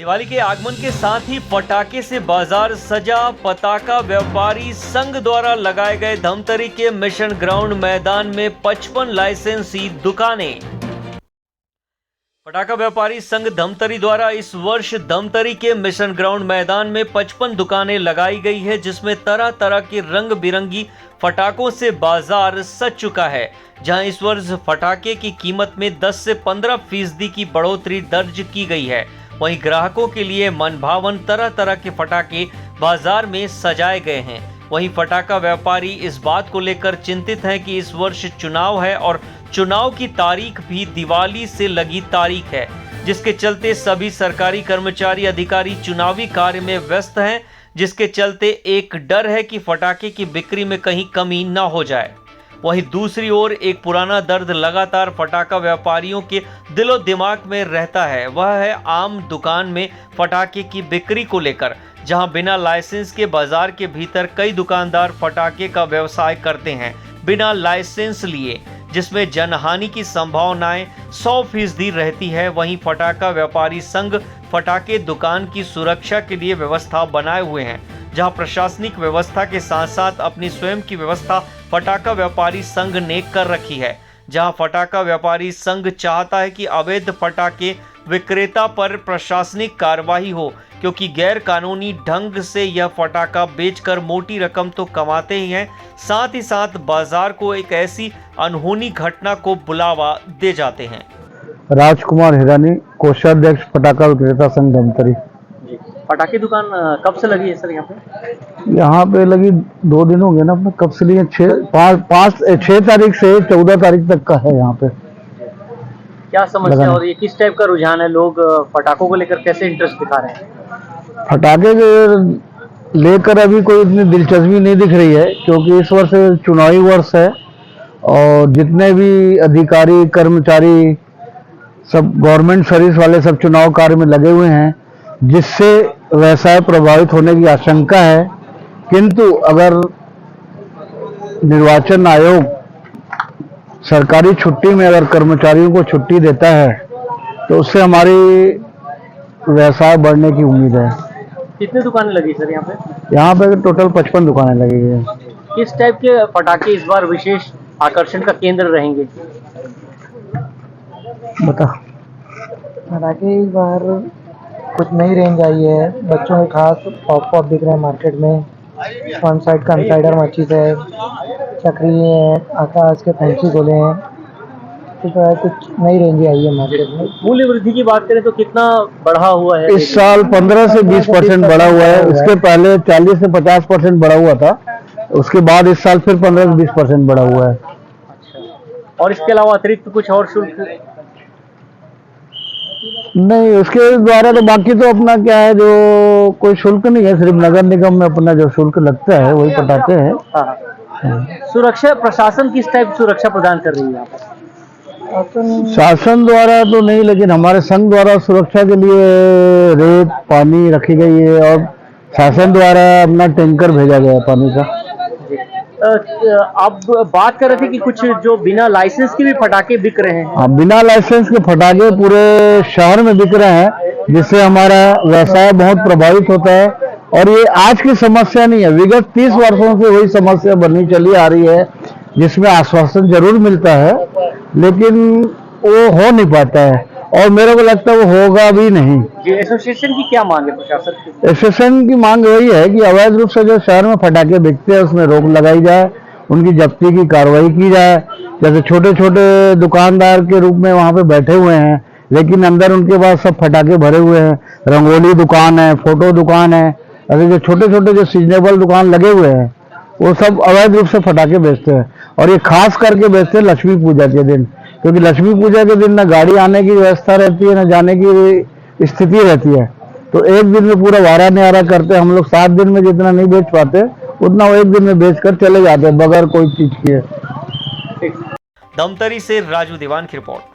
दिवाली के आगमन के साथ ही पटाखे से बाजार सजा। पटाखा व्यापारी संघ द्वारा लगाए गए धमतरी के मिशन ग्राउंड मैदान में 55 लाइसेंसी दुकानें। पटाखा व्यापारी संघ धमतरी द्वारा इस वर्ष धमतरी के मिशन ग्राउंड मैदान में 55 दुकानें लगाई गई है, जिसमें तरह तरह के रंग बिरंगी पटाखों से बाजार सज चुका है। जहां इस वर्ष पटाखे की कीमत में 10 से 15% की बढ़ोतरी दर्ज की गई है। वहीं ग्राहकों के लिए मनभावन तरह तरह के पटाखे बाजार में सजाए गए हैं। वहीं पटाखा व्यापारी इस बात को लेकर चिंतित हैं कि इस वर्ष चुनाव है और चुनाव की तारीख भी दिवाली से लगी तारीख है, जिसके चलते सभी सरकारी कर्मचारी अधिकारी चुनावी कार्य में व्यस्त हैं, जिसके चलते एक डर है कि पटाखे की बिक्री में कहीं कमी न हो जाए। वहीं दूसरी ओर एक पुराना दर्द लगातार पटाखा व्यापारियों के दिलो दिमाग में रहता है, वह है आम दुकान में पटाखे की बिक्री को लेकर। जहां बिना लाइसेंस के बाजार के भीतर कई दुकानदार पटाखे का व्यवसाय करते हैं बिना लाइसेंस लिए, जिसमें जनहानि की संभावनाएं 100% रहती है। वहीं पटाखा व्यापारी संघ पटाखे दुकान की सुरक्षा के लिए व्यवस्था बनाए हुए हैं, जहां प्रशासनिक व्यवस्था के साथ साथ अपनी स्वयं की व्यवस्था पटाखा व्यापारी संघ ने कर रखी है। जहां पटाखा व्यापारी संघ चाहता है कि अवैध पटाखे विक्रेता पर प्रशासनिक कार्रवाई हो, क्योंकि गैर कानूनी ढंग से यह पटाखा बेचकर मोटी रकम तो कमाते ही हैं, साथ ही साथ बाजार को एक ऐसी अनहोनी घटना को बुलावा दे जाते हैं। राजकुमार हिरानी, कोषाध्यक्ष पटाखा विक्रेता संघ धमतरी। पटाखे दुकान कब से लगी है सर यहाँ पे? यहाँ पे लगी 2 दिन हो गए ना। अपने कब से लिए? 6 तारीख से 14 तारीख तक का है यहाँ पे। क्या समस्या और ये किस टाइप का रुझान है? लोग पटाखों को लेकर कैसे इंटरेस्ट दिखा रहे हैं? पटाखे के लेकर अभी कोई इतनी दिलचस्पी नहीं दिख रही है, क्योंकि इस वर्ष चुनावी वर्ष है और जितने भी अधिकारी कर्मचारी सब गवर्नमेंट सर्विस वाले सब चुनाव कार्य में लगे हुए हैं, जिससे व्यवसाय प्रभावित होने की आशंका है। किंतु अगर निर्वाचन आयोग सरकारी छुट्टी में अगर कर्मचारियों को छुट्टी देता है तो उससे हमारी व्यवसाय बढ़ने की उम्मीद है। कितने दुकानें लगी सर यहाँ पे? यहाँ पे टोटल 55 दुकानें लगी हुई हैं। किस टाइप के पटाखे इस बार विशेष आकर्षण का केंद्र रहेंगे? बता। पटाखे इस बार कुछ नई रेंज आई है। बच्चों के खास पॉप दिख रहे हैं मार्केट में। वन साइड कंसाइडर मचीज है, चक्री है, आकाश के फैंसी गोले हैं। इस बार कुछ नई रेंज आई है मार्केट में। मूल्य वृद्धि की बात करें तो कितना बढ़ा हुआ है? इस साल 15 से 20% बढ़ा हुआ है। उसके पहले 40 से 50% बढ़ा हुआ था। उसके बाद इस साल फिर 15 से 20% बढ़ा हुआ है। अच्छा। और इसके अलावा अतिरिक्त कुछ और शुल्क? नहीं, उसके द्वारा तो बाकी तो अपना क्या है, जो कोई शुल्क नहीं है। सिर्फ नगर निगम में अपना जो शुल्क लगता है वही पटाखे हैं। सुरक्षा प्रशासन किस टाइप सुरक्षा प्रदान कर रही है यहाँ पर? शासन द्वारा तो नहीं, लेकिन हमारे संघ द्वारा सुरक्षा के लिए रेत पानी रखी गई है और शासन द्वारा अपना टैंकर भेजा गया है पानी का। आप बात कर रहे थे कि कुछ जो बिना लाइसेंस के भी पटाखे बिक रहे हैं। हाँ, बिना लाइसेंस के पटाखे पूरे शहर में बिक रहे हैं, जिससे हमारा व्यवसाय बहुत प्रभावित होता है। और ये आज की समस्या नहीं है, विगत 30 वर्षों से वही समस्या बनी चली आ रही है, जिसमें आश्वासन जरूर मिलता है लेकिन वो हो नहीं पाता है, और मेरे को लगता है वो होगा भी नहीं। एसोसिएशन की क्या मांग है प्रशासन की? एसोसिएशन की मांग वही है कि अवैध रूप से जो शहर में पटाखे बिकते हैं उसमें रोक लगाई जाए, उनकी जब्ती की कार्रवाई की जाए। जैसे छोटे छोटे दुकानदार के रूप में वहाँ पे बैठे हुए हैं, लेकिन अंदर उनके पास सब पटाखे भरे हुए हैं। रंगोली दुकान है, फोटो दुकान है, अरे जो छोटे छोटे जो सीजनेबल दुकान लगे हुए हैं वो सब अवैध रूप से पटाखे बेचते हैं। और ये खास करके बेचते हैं लक्ष्मी पूजा के दिन, क्योंकि लक्ष्मी पूजा के दिन ना गाड़ी आने की व्यवस्था रहती है, ना जाने की स्थिति रहती है। तो एक दिन में पूरा वारा न्यारा करते हम लोग। 7 दिन में जितना नहीं बेच पाते उतना वो एक दिन में बेचकर चले जाते हैं बगैर कोई चीज के। धमतरी से राजू दीवान की रिपोर्ट।